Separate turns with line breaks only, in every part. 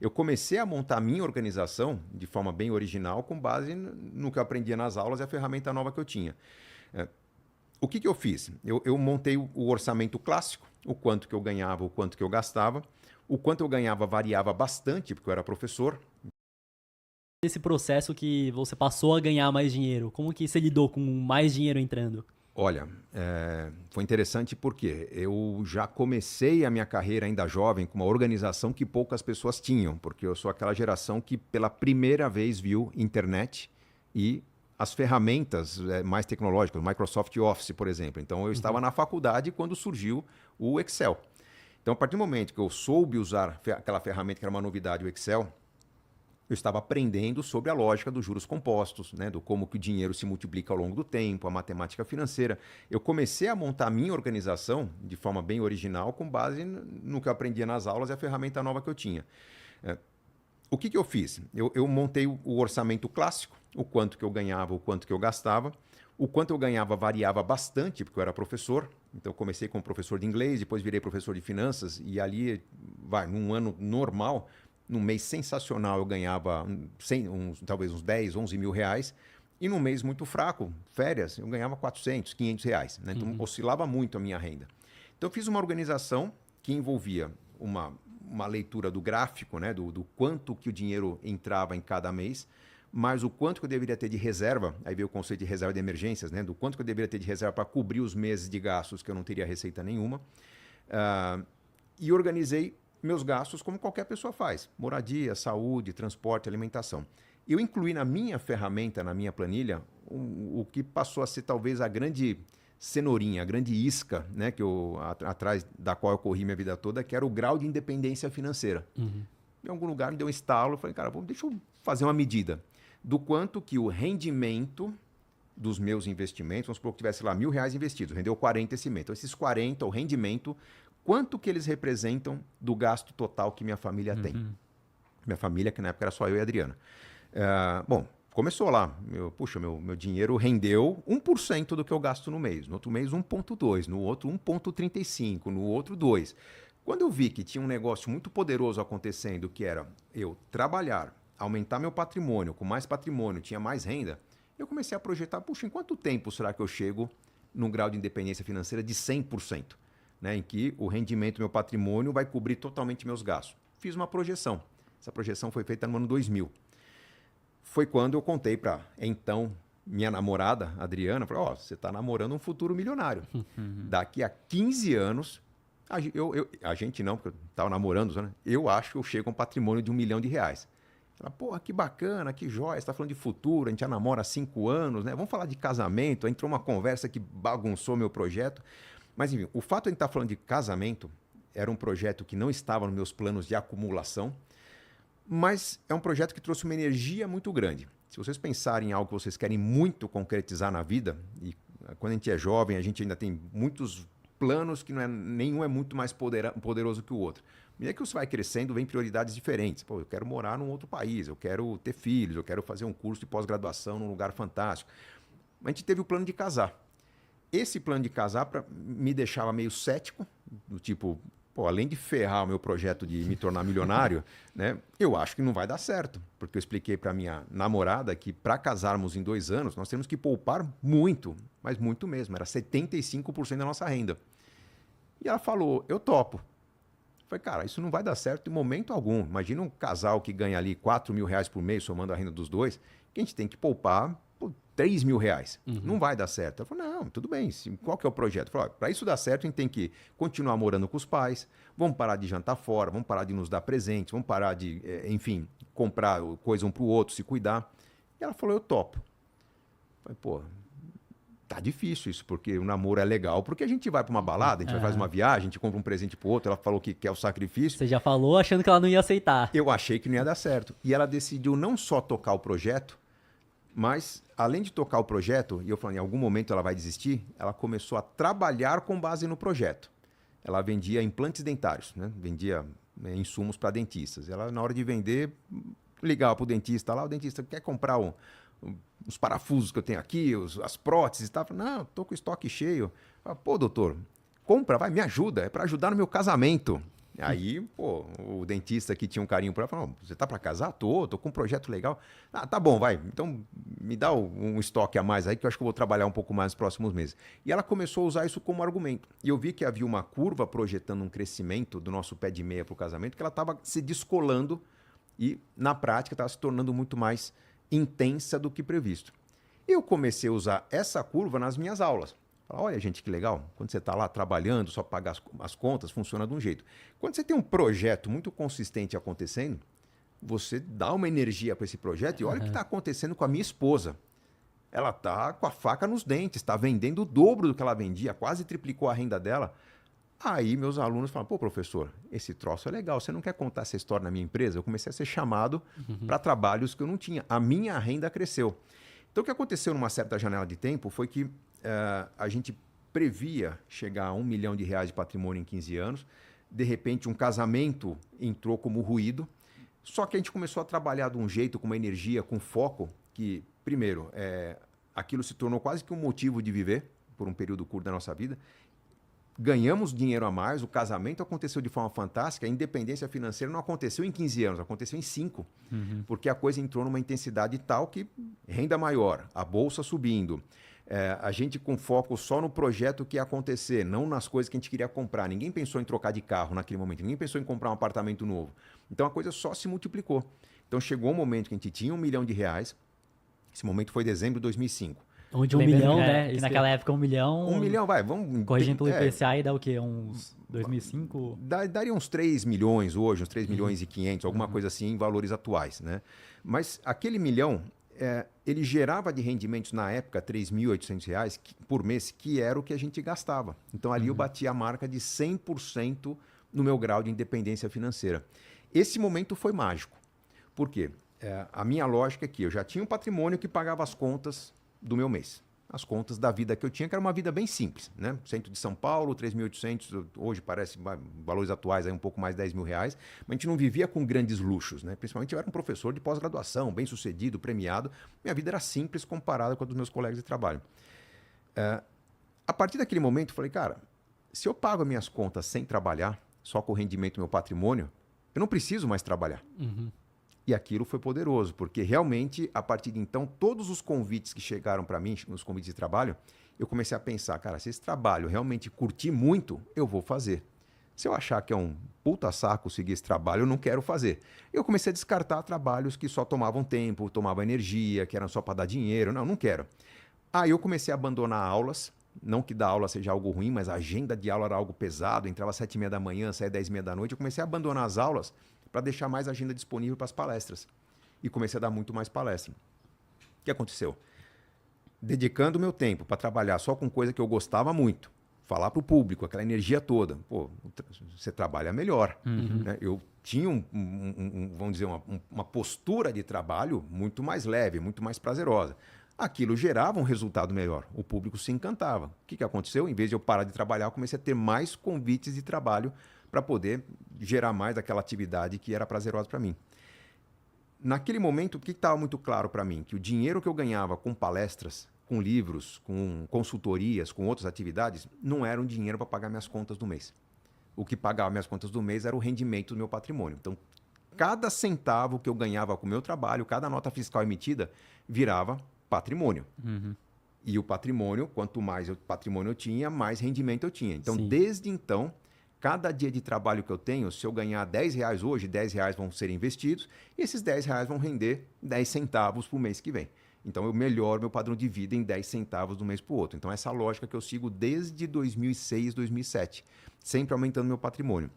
Eu comecei a montar a minha organização de forma bem original, com base no que eu aprendia nas aulas e a ferramenta nova que eu tinha. É, o que eu fiz? Eu montei o orçamento clássico, o quanto que eu ganhava, o quanto que eu gastava. O quanto eu ganhava variava bastante, porque eu era professor.
Esse processo que você passou a ganhar mais dinheiro, como que você lidou com mais dinheiro entrando?
Olha, foi interessante porque eu já comecei a minha carreira ainda jovem com uma organização que poucas pessoas tinham, porque eu sou aquela geração que pela primeira vez viu internet e as ferramentas mais tecnológicas, o Microsoft Office, por exemplo. Então, eu estava na faculdade quando surgiu o Excel. Então, a partir do momento que eu soube usar aquela ferramenta que era uma novidade, o Excel, eu estava aprendendo sobre a lógica dos juros compostos, né, do como que o dinheiro se multiplica ao longo do tempo, a matemática financeira. Eu comecei a montar a minha organização de forma bem original, com base no que eu aprendia nas aulas e a ferramenta nova que eu tinha. É, o que eu fiz? Eu montei o orçamento clássico, o quanto que eu ganhava, o quanto que eu gastava. O quanto eu ganhava variava bastante, porque eu era professor. Então, eu comecei como professor de inglês, depois virei professor de finanças, e ali, num ano normal, num mês sensacional, eu ganhava talvez uns 10, 11 mil reais. E num mês muito fraco, férias, eu ganhava 400, 500 reais. Né? Então, oscilava muito a minha renda. Então, eu fiz uma organização que envolvia uma leitura do gráfico, né? do quanto que o dinheiro entrava em cada mês, mas o quanto que eu deveria ter de reserva, aí veio o conceito de reserva de emergências, né? Do quanto que eu deveria ter de reserva para cobrir os meses de gastos que eu não teria receita nenhuma. E organizei meus gastos como qualquer pessoa faz. Moradia, saúde, transporte, alimentação. Eu incluí na minha ferramenta, na minha planilha, o que passou a ser talvez a grande cenourinha, a grande isca, né, atrás da qual eu corri minha vida toda, que era o grau de independência financeira. Em algum lugar me deu um estalo, eu falei, cara, deixa eu fazer uma medida do quanto que o rendimento dos meus investimentos, vamos supor que tivesse lá R$ 1.000 investidos, rendeu 40 esse mês. Então, esses 40, o rendimento, quanto que eles representam do gasto total que minha família tem? Minha família, que na época era só eu e a Adriana. Bom, começou lá. Meu dinheiro rendeu 1% do que eu gasto no mês. No outro mês, 1,2%. No outro, 1,35%. No outro, 2%. Quando eu vi que tinha um negócio muito poderoso acontecendo, que era eu trabalhar, aumentar meu patrimônio, com mais patrimônio, tinha mais renda, eu comecei a projetar, puxa, em quanto tempo será que eu chego num grau de independência financeira de 100%, né, em que o rendimento do meu patrimônio vai cobrir totalmente meus gastos? Fiz uma projeção. Essa projeção foi feita no ano 2000. Foi quando eu contei para, então, minha namorada, Adriana, falei, você está namorando um futuro milionário. Daqui a 15 anos, a gente não, porque eu estava namorando, né? Eu acho que eu chego a um patrimônio de R$ 1 milhão. Ela, porra, que bacana, que jóia, você está falando de futuro, a gente já namora há 5 anos, né? Vamos falar de casamento. Aí entrou uma conversa que bagunçou meu projeto. Mas, enfim, o fato de a gente estar falando de casamento era um projeto que não estava nos meus planos de acumulação, mas é um projeto que trouxe uma energia muito grande. Se vocês pensarem em algo que vocês querem muito concretizar na vida, e quando a gente é jovem, a gente ainda tem muitos planos que nenhum é muito mais poderoso que o outro. À medida que você vai crescendo, vem prioridades diferentes. Pô, eu quero morar num outro país, eu quero ter filhos, eu quero fazer um curso de pós-graduação num lugar fantástico. A gente teve o plano de casar. Esse plano de casar me deixava meio cético, do tipo, pô, além de ferrar o meu projeto de me tornar milionário, né, eu acho que não vai dar certo. Porque eu expliquei para minha namorada que para casarmos em 2 anos, nós temos que poupar muito, mas muito mesmo, era 75% da nossa renda. E ela falou, eu topo. Eu falei, cara, isso não vai dar certo em momento algum. Imagina um casal que ganha ali R$ 4.000 por mês, somando a renda dos dois, que a gente tem que poupar R$ 3.000. Não vai dar certo. Ela falou, não, tudo bem, qual que é o projeto? Para isso dar certo, a gente tem que continuar morando com os pais, vamos parar de jantar fora, vamos parar de nos dar presentes, vamos parar de, enfim, comprar coisa um para o outro, se cuidar. E ela falou, eu topo. Eu falei, pô, tá difícil isso, porque o namoro é legal, porque a gente vai para uma balada, a gente vai fazer uma viagem, a gente compra um presente pro outro, ela falou que quer o sacrifício.
Você já falou achando que ela não ia aceitar.
Eu achei que não ia dar certo. E ela decidiu não só tocar o projeto, mas além de tocar o projeto, e eu falei, em algum momento ela vai desistir, ela começou a trabalhar com base no projeto. Ela vendia implantes dentários, né? Vendia insumos para dentistas. Ela, na hora de vender, ligava para o dentista lá, o dentista quer comprar os parafusos que eu tenho aqui, as próteses e tal. Não, estou com o estoque cheio. Fala, pô, doutor, compra, vai, me ajuda. É para ajudar no meu casamento. Aí, pô, o dentista que tinha um carinho por ela falou, você tá para casar? Tô com um projeto legal. Ah, tá bom, vai. Então me dá um estoque a mais aí que eu acho que eu vou trabalhar um pouco mais nos próximos meses. E ela começou a usar isso como argumento. E eu vi que havia uma curva projetando um crescimento do nosso pé de meia para o casamento, que ela estava se descolando e, na prática, estava se tornando muito mais intensa do que previsto. Eu comecei a usar essa curva nas minhas aulas. Olha, gente, que legal. Quando você está lá trabalhando, só pagar as contas, funciona de um jeito. Quando você tem um projeto muito consistente acontecendo, você dá uma energia para esse projeto e olha o que está acontecendo com a minha esposa. Ela está com a faca nos dentes, está vendendo o dobro do que ela vendia, quase triplicou a renda dela. Aí meus alunos falam, pô, professor, esse troço é legal, você não quer contar essa história na minha empresa? Eu comecei a ser chamado para trabalhos que eu não tinha. A minha renda cresceu. Então, o que aconteceu numa certa janela de tempo foi que a gente previa chegar a R$1 milhão de patrimônio em 15 anos. De repente, um casamento entrou como ruído. Só que a gente começou a trabalhar de um jeito, com uma energia, com foco, que, primeiro, aquilo se tornou quase que um motivo de viver por um período curto da nossa vida. Ganhamos dinheiro a mais, o casamento aconteceu de forma fantástica, a independência financeira não aconteceu em 15 anos, aconteceu em 5. Porque a coisa entrou numa intensidade tal que renda maior, a bolsa subindo, a gente com foco só no projeto que ia acontecer, não nas coisas que a gente queria comprar. Ninguém pensou em trocar de carro naquele momento, ninguém pensou em comprar um apartamento novo. Então a coisa só se multiplicou. Então chegou um momento que a gente tinha R$1 milhão, esse momento foi dezembro de 2005.
Onde 1 milhão, né?
Que naquela época 1 milhão...
1 milhão, vai, vamos...
Corrigindo pelo IPCA, dá o quê? Uns 2005?
Daria uns 3 milhões hoje, uns 3 milhões e 500, alguma coisa assim, em valores atuais, né? Mas aquele milhão, ele gerava de rendimentos na época R$3.800 por mês, que era o que a gente gastava. Então ali eu bati a marca de 100% no meu grau de independência financeira. Esse momento foi mágico. Por quê? A minha lógica é que eu já tinha um patrimônio que pagava as contas do meu mês. As contas da vida que eu tinha, que era uma vida bem simples, né? Centro de São Paulo, 3.800, hoje parece valores atuais aí um pouco mais de R$10 mil, mas a gente não vivia com grandes luxos, né? Principalmente eu era um professor de pós-graduação, bem sucedido, premiado, minha vida era simples comparada com a dos meus colegas de trabalho. A partir daquele momento eu falei, cara, se eu pago as minhas contas sem trabalhar, só com o rendimento do meu patrimônio, eu não preciso mais trabalhar. E aquilo foi poderoso, porque realmente, a partir de então, todos os convites que chegaram para mim, os convites de trabalho, eu comecei a pensar, cara, se esse trabalho realmente curtir muito, eu vou fazer. Se eu achar que é um puta saco seguir esse trabalho, eu não quero fazer. Eu comecei a descartar trabalhos que só tomavam tempo, tomavam energia, que eram só para dar dinheiro. Não quero. Aí eu comecei a abandonar aulas. Não que dar aula seja algo ruim, mas a agenda de aula era algo pesado. Entrava às 7h30 da manhã, saía às 10h30 da noite. Eu comecei a abandonar as aulas para deixar mais agenda disponível para as palestras. E comecei a dar muito mais palestra. O que aconteceu? Dedicando o meu tempo para trabalhar só com coisa que eu gostava muito, falar para o público, aquela energia toda. Pô, você trabalha melhor. Né? Eu tinha, vamos dizer, uma postura de trabalho muito mais leve, muito mais prazerosa. Aquilo gerava um resultado melhor. O público se encantava. O que aconteceu? Em vez de eu parar de trabalhar, eu comecei a ter mais convites de trabalho para poder gerar mais daquela atividade que era prazerosa para mim. Naquele momento, o que estava muito claro para mim? Que o dinheiro que eu ganhava com palestras, com livros, com consultorias, com outras atividades, não era um dinheiro para pagar minhas contas do mês. O que pagava minhas contas do mês era o rendimento do meu patrimônio. Então, cada centavo que eu ganhava com o meu trabalho, cada nota fiscal emitida, virava patrimônio. E o patrimônio, quanto mais patrimônio eu tinha, mais rendimento eu tinha. Então, desde então, cada dia de trabalho que eu tenho, se eu ganhar R$10 hoje, R$10 vão ser investidos e esses R$10 vão render 10 centavos para o mês que vem. Então, eu melhoro meu padrão de vida em 10 centavos de um mês para o outro. Então, essa é a lógica que eu sigo desde 2006, 2007, sempre aumentando meu patrimônio.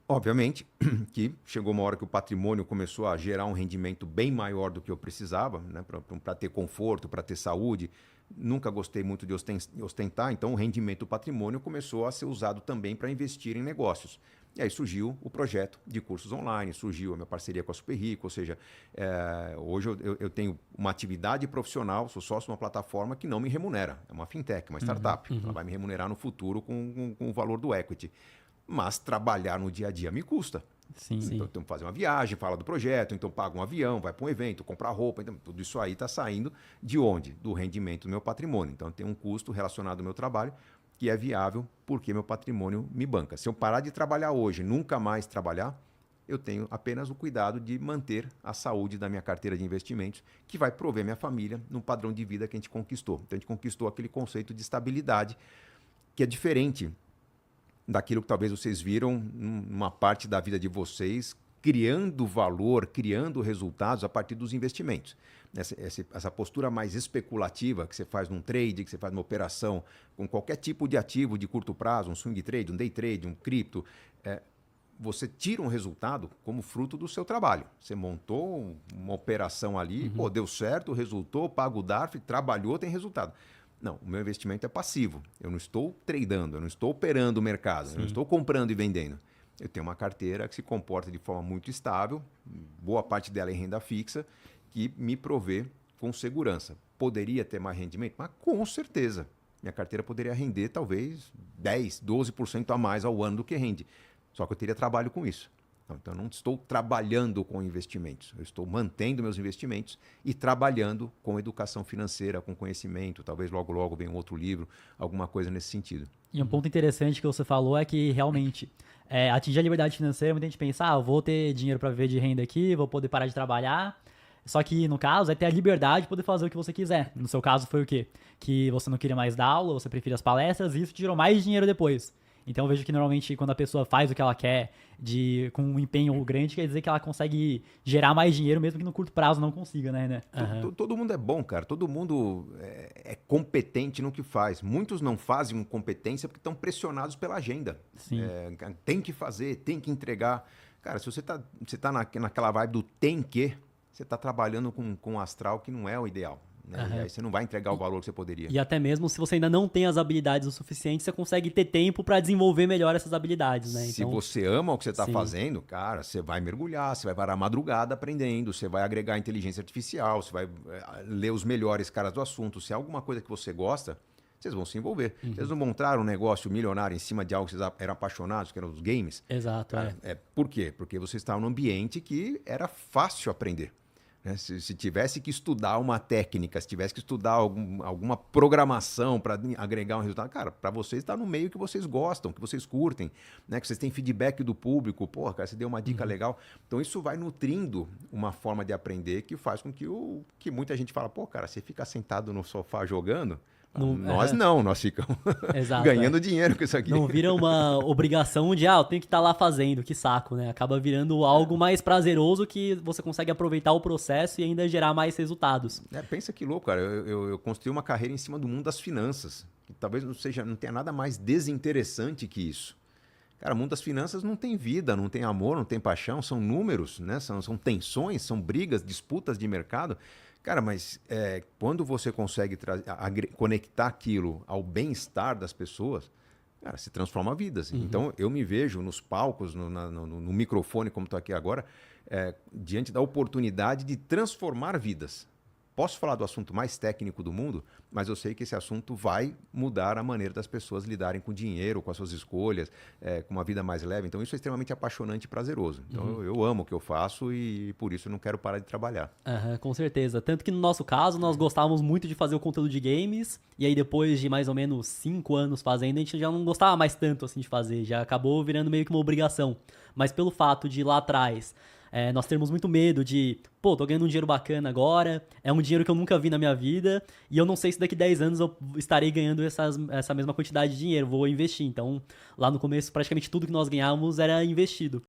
Obviamente que chegou uma hora que o patrimônio começou a gerar um rendimento bem maior do que eu precisava, né, para ter conforto, para ter saúde. Nunca gostei muito de ostentar, então o rendimento do patrimônio começou a ser usado também para investir em negócios. E aí surgiu o projeto de cursos online, surgiu a minha parceria com a Super Rico, ou seja, hoje eu tenho uma atividade profissional, sou sócio de uma plataforma que não me remunera, é uma fintech, uma startup, ela vai me remunerar no futuro com o valor do equity. Mas trabalhar no dia a dia me custa. Então, tenho que fazer uma viagem, fala do projeto, então pago um avião, vai para um evento, comprar roupa. Então, tudo isso aí está saindo de onde? Do rendimento do meu patrimônio. Então, tem um custo relacionado ao meu trabalho que é viável porque meu patrimônio me banca. Se eu parar de trabalhar hoje, nunca mais trabalhar, eu tenho apenas o cuidado de manter a saúde da minha carteira de investimentos, que vai prover minha família num padrão de vida que a gente conquistou. Então, a gente conquistou aquele conceito de estabilidade, que é diferente daquilo que talvez vocês viram numa parte da vida de vocês, criando valor, criando resultados a partir dos investimentos. Essa postura mais especulativa que você faz num trade, que você faz numa operação com qualquer tipo de ativo de curto prazo, um swing trade, um day trade, um cripto, você tira um resultado como fruto do seu trabalho. Você montou uma operação ali, pô, deu certo, resultou, paga o DARF, trabalhou, tem resultado. Não, o meu investimento é passivo. Eu não estou tradando, eu não estou operando o mercado, eu não estou comprando e vendendo. Eu tenho uma carteira que se comporta de forma muito estável, boa parte dela em renda fixa, que me provê com segurança. Poderia ter mais rendimento? Mas com certeza. Minha carteira poderia render talvez 10%, 12% a mais ao ano do que rende. Só que eu teria trabalho com isso. Então, eu não estou trabalhando com investimentos. Eu estou mantendo meus investimentos e trabalhando com educação financeira, com conhecimento. Talvez logo, logo venha um outro livro, alguma coisa nesse sentido.
E um ponto interessante que você falou é que realmente atingir a liberdade financeira, muita gente pensa, eu vou ter dinheiro para viver de renda aqui, vou poder parar de trabalhar. Só que, no caso, é ter a liberdade de poder fazer o que você quiser. No seu caso, foi o quê? Que você não queria mais dar aula, você preferia as palestras e isso te gerou mais dinheiro depois. Então eu vejo que normalmente quando a pessoa faz o que ela quer com um empenho grande, quer dizer que ela consegue gerar mais dinheiro mesmo que no curto prazo não consiga, né?
Todo mundo é bom, cara. Todo mundo é competente no que faz. Muitos não fazem competência porque estão pressionados pela agenda.
Sim.
Tem que fazer, tem que entregar. Cara, se você tá naquela vibe do tem que, você está trabalhando com um astral que não é o ideal. Né? E aí você não vai entregar o valor que você poderia.
E até mesmo se você ainda não tem as habilidades o suficiente, você consegue ter tempo para desenvolver melhor essas habilidades, né?
Se você ama o que você está fazendo, cara, você vai mergulhar, você vai parar a madrugada aprendendo, você vai agregar inteligência artificial, você vai ler os melhores caras do assunto. Se é alguma coisa que você gosta, vocês vão se envolver. Vocês não montaram um negócio milionário em cima de algo que vocês eram apaixonados, que eram os games.
Exato,
Por quê? Porque você estava num ambiente que era fácil aprender. Se tivesse que estudar uma técnica, se tivesse que estudar alguma programação para agregar um resultado, cara, para vocês está no meio que vocês gostam, que vocês curtem, né? Que vocês têm feedback do público, porra, cara, você deu uma dica legal. Então isso vai nutrindo uma forma de aprender que faz com que muita gente fala, pô, cara, você fica sentado no sofá jogando. Nós ficamos ganhando dinheiro com isso aqui.
Não vira uma obrigação de, eu tenho que estar lá fazendo, que saco, né? Acaba virando algo mais prazeroso que você consegue aproveitar o processo e ainda gerar mais resultados.
Pensa que louco, cara. Eu construí uma carreira em cima do mundo das finanças. Que talvez não tenha nada mais desinteressante que isso. Cara, o mundo das finanças não tem vida, não tem amor, não tem paixão, são números, né? São tensões, são brigas, disputas de mercado. Cara, mas quando você consegue conectar aquilo ao bem-estar das pessoas, cara, se transforma vidas. Então, eu me vejo nos palcos, no microfone, como estou aqui agora, diante da oportunidade de transformar vidas. Posso falar do assunto mais técnico do mundo, mas eu sei que esse assunto vai mudar a maneira das pessoas lidarem com dinheiro, com as suas escolhas, com uma vida mais leve. Então, isso é extremamente apaixonante e prazeroso. Então, eu amo o que eu faço e por isso eu não quero parar de trabalhar.
Com certeza. Tanto que no nosso caso, nós gostávamos muito de fazer o conteúdo de games, e aí depois de mais ou menos 5 anos fazendo, a gente já não gostava mais tanto assim de fazer, já acabou virando meio que uma obrigação. Mas pelo fato de lá atrás nós termos muito medo de, tô ganhando um dinheiro bacana agora, é um dinheiro que eu nunca vi na minha vida, e eu não sei se daqui 10 anos eu estarei ganhando essa mesma quantidade de dinheiro, vou investir. Então, lá no começo, praticamente tudo que nós ganhávamos era investido.